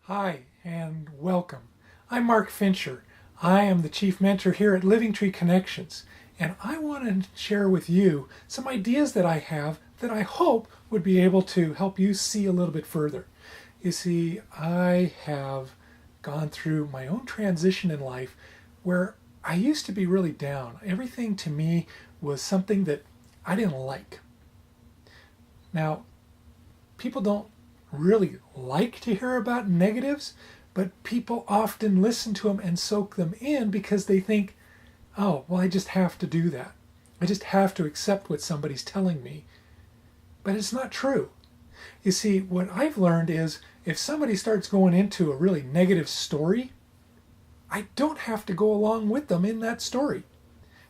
Hi, and welcome. I'm Mark Fincher. I am the Chief Mentor here at Living Tree Connections, and I want to share with you some ideas that I have that I hope would be able to help you see a little bit further. You see, I have gone through my own transition in life where I used to be really down. Everything to me was something that I didn't like. Now, people don't really like to hear about negatives, but people often listen to them and soak them in because they think, oh, well, I just have to do that. I just have to accept what somebody's telling me. But it's not true. You see, what I've learned is if somebody starts going into a really negative story, I don't have to go along with them in that story.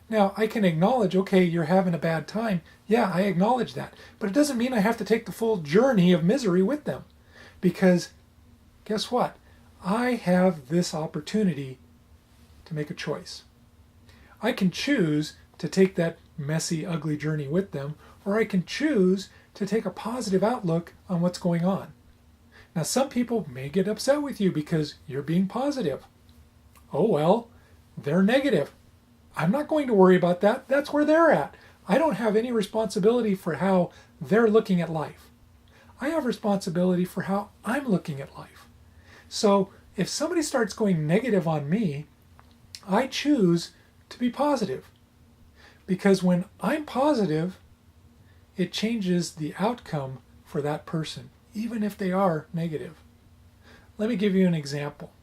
Now, I can acknowledge, okay, you're having a bad time. Yeah, I acknowledge that. But it doesn't mean I have to take the full journey of misery with them. Because guess what? I have this opportunity to make a choice. I can choose to take that messy, ugly journey with them, or I can choose to take a positive outlook on what's going on. Now, some people may get upset with you because you're being positive. Oh well, they're negative. I'm not going to worry about that. That's where they're at. I don't have any responsibility for how they're looking at life. I have responsibility for how I'm looking at life. So if somebody starts going negative on me, I choose to be positive. Because when I'm positive, it changes the outcome for that person, even if they are negative. Let me give you an example.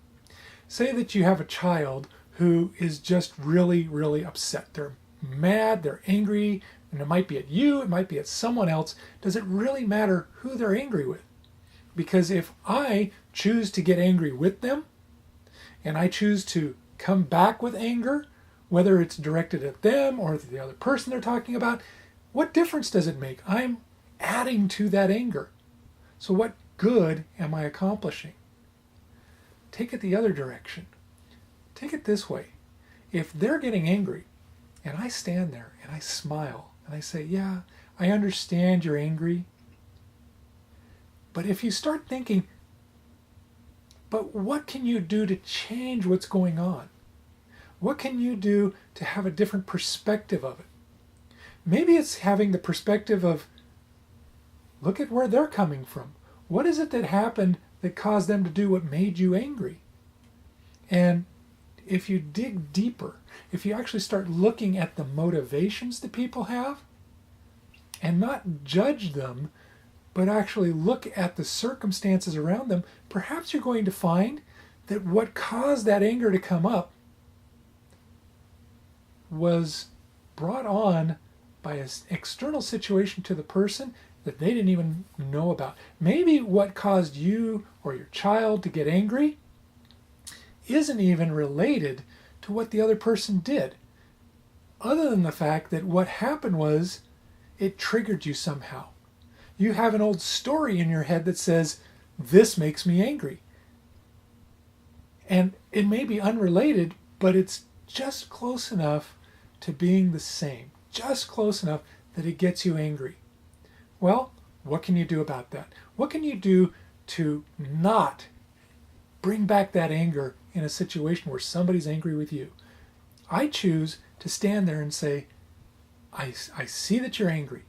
Say that you have a child who is just really, really upset. They're mad, they're angry, and it might be at you, it might be at someone else. Does it really matter who they're angry with? Because if I choose to get angry with them, and I choose to come back with anger, whether it's directed at them or the other person they're talking about, what difference does it make? I'm adding to that anger. So what good am I accomplishing? Take it the other direction. Take it this way. If they're getting angry and I stand there and I smile and I say, yeah, I understand you're angry. But if you start thinking, but what can you do to change what's going on? What can you do to have a different perspective of it? Maybe it's having the perspective of, look at where they're coming from. What is it that happened that caused them to do what made you angry? And if you dig deeper, if you actually start looking at the motivations that people have and not judge them, but actually look at the circumstances around them, perhaps you're going to find that what caused that anger to come up was brought on by an external situation to the person that they didn't even know about. Maybe what caused you or your child to get angry isn't even related to what the other person did, other than the fact that what happened was it triggered you somehow. You have an old story in your head that says, this makes me angry. And it may be unrelated, but it's just close enough to being the same, just close enough that it gets you angry. Well, what can you do about that? What can you do to not bring back that anger in a situation where somebody's angry with you? I choose to stand there and say, I see that you're angry.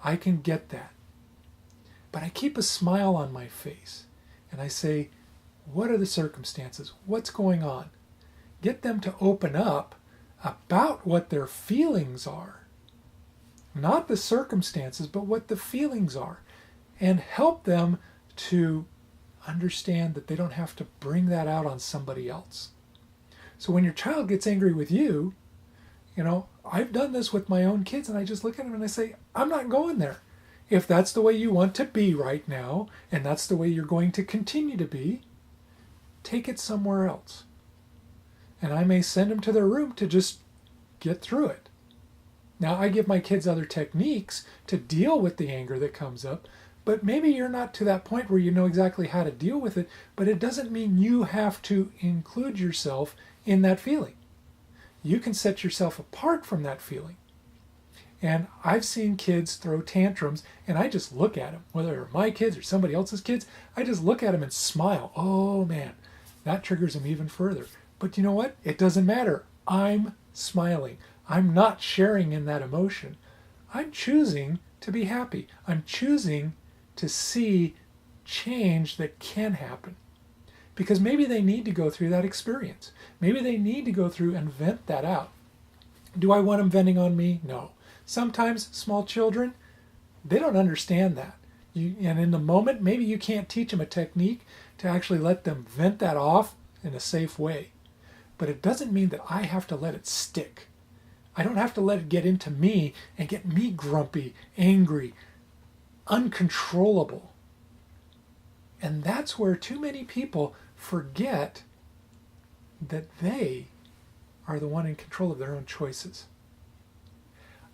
I can get that. But I keep a smile on my face and I say, what are the circumstances? What's going on? Get them to open up about what their feelings are. Not the circumstances, but what the feelings are. And help them to understand that they don't have to bring that out on somebody else. So when your child gets angry with you, I've done this with my own kids and I just look at them and I say, I'm not going there. If that's the way you want to be right now, and that's the way you're going to continue to be, take it somewhere else. And I may send them to their room to just get through it. Now, I give my kids other techniques to deal with the anger that comes up, but maybe you're not to that point where you know exactly how to deal with it, but it doesn't mean you have to include yourself in that feeling. You can set yourself apart from that feeling. And I've seen kids throw tantrums, and I just look at them, whether they're my kids or somebody else's kids. I just look at them and smile. Oh man, that triggers them even further. But you know what? It doesn't matter. I'm smiling. I'm not sharing in that emotion. I'm choosing to be happy. I'm choosing to see change that can happen. Because maybe they need to go through that experience. Maybe they need to go through and vent that out. Do I want them venting on me? No. Sometimes small children, they don't understand that. And in the moment, maybe you can't teach them a technique to actually let them vent that off in a safe way. But it doesn't mean that I have to let it stick. I don't have to let it get into me and get me grumpy, angry, uncontrollable. And that's where too many people forget that they are the one in control of their own choices.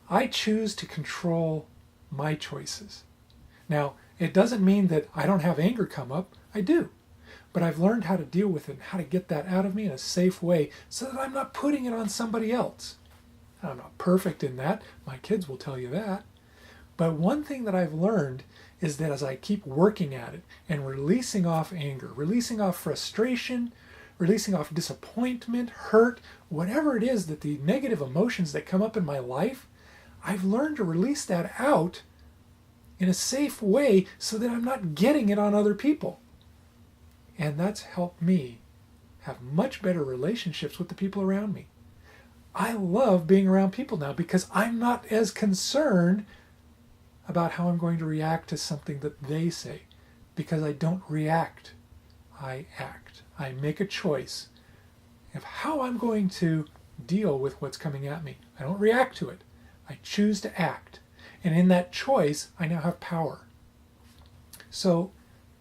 I choose to control my choices. Now, it doesn't mean that I don't have anger come up. I do. But I've learned how to deal with it and how to get that out of me in a safe way so that I'm not putting it on somebody else. I'm not perfect in that. My kids will tell you that. But one thing that I've learned is that as I keep working at it and releasing off anger, releasing off frustration, releasing off disappointment, hurt, whatever it is that the negative emotions that come up in my life, I've learned to release that out in a safe way so that I'm not getting it on other people. And that's helped me have much better relationships with the people around me. I love being around people now because I'm not as concerned about how I'm going to react to something that they say, because I don't react, I act. I make a choice of how I'm going to deal with what's coming at me. I don't react to it. I choose to act. And in that choice, I now have power. So,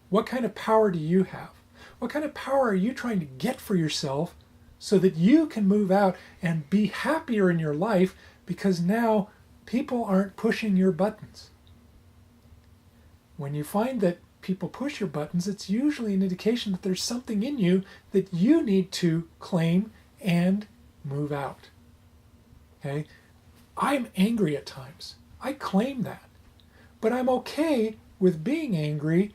what kind of power do you have? What kind of power are you trying to get for yourself so that you can move out and be happier in your life because now people aren't pushing your buttons? When you find that people push your buttons, it's usually an indication that there's something in you that you need to claim and move out. Okay? I'm angry at times. I claim that. But I'm okay with being angry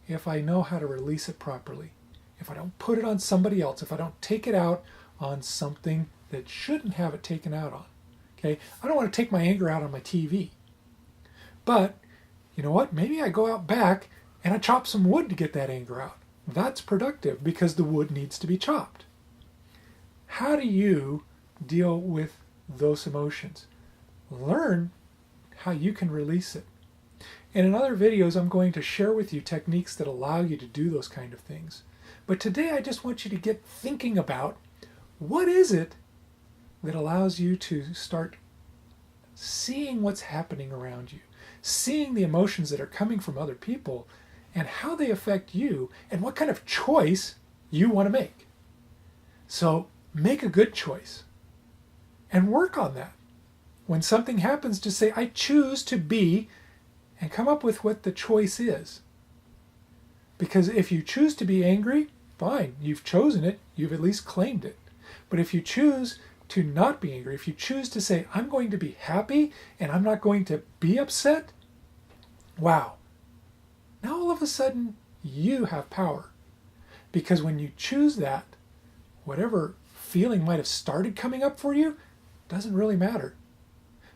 if I know how to release it properly. If I don't put it on somebody else, if I don't take it out on something that shouldn't have it taken out on. Okay? I don't want to take my anger out on my TV. But you know what? Maybe I go out back and I chop some wood to get that anger out. That's productive because the wood needs to be chopped. How do you deal with those emotions? Learn how you can release it. And in other videos, I'm going to share with you techniques that allow you to do those kind of things. But today, I just want you to get thinking about what is it that allows you to start seeing what's happening around you, seeing the emotions that are coming from other people and how they affect you and what kind of choice you want to make. So make a good choice and work on that. When something happens, to say, I choose to be, and come up with what the choice is. Because if you choose to be angry, fine, you've chosen it, you've at least claimed it. But if you choose to not be angry, if you choose to say, I'm going to be happy and I'm not going to be upset, wow. Now all of a sudden, you have power. Because when you choose that, whatever feeling might have started coming up for you doesn't really matter.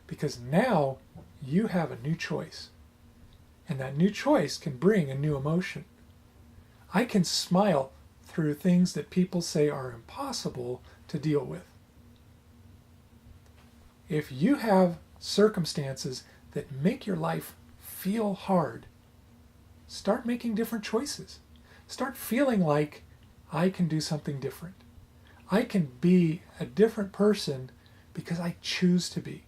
Because now you have a new choice. And that new choice can bring a new emotion. I can smile through things that people say are impossible to deal with. If you have circumstances that make your life feel hard, start making different choices. Start feeling like I can do something different. I can be a different person because I choose to be.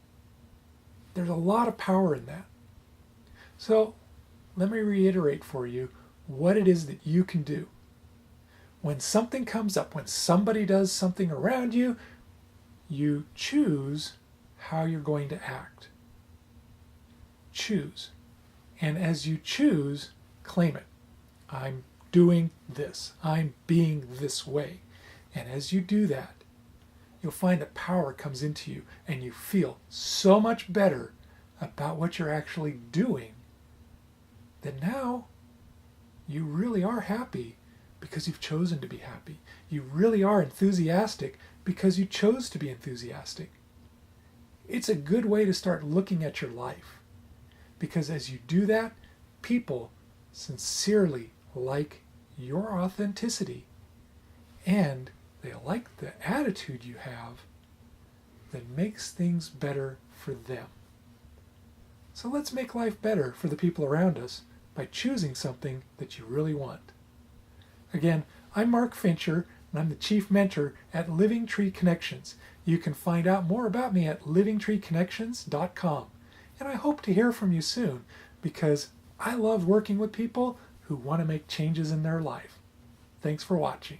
There's a lot of power in that. So let me reiterate for you what it is that you can do. When something comes up, when somebody does something around you, you choose how you're going to act. Choose. And as you choose, claim it. I'm doing this. I'm being this way. And as you do that, you'll find that power comes into you and you feel so much better about what you're actually doing that now you really are happy because you've chosen to be happy. You really are enthusiastic because you chose to be enthusiastic. It's a good way to start looking at your life, because as you do that, people sincerely like your authenticity, and they like the attitude you have that makes things better for them. So let's make life better for the people around us by choosing something that you really want. Again, I'm Mark Fincher, and I'm the Chief Mentor at Living Tree Connections. You can find out more about me at livingtreeconnections.com. And I hope to hear from you soon, because I love working with people who want to make changes in their life. Thanks for watching.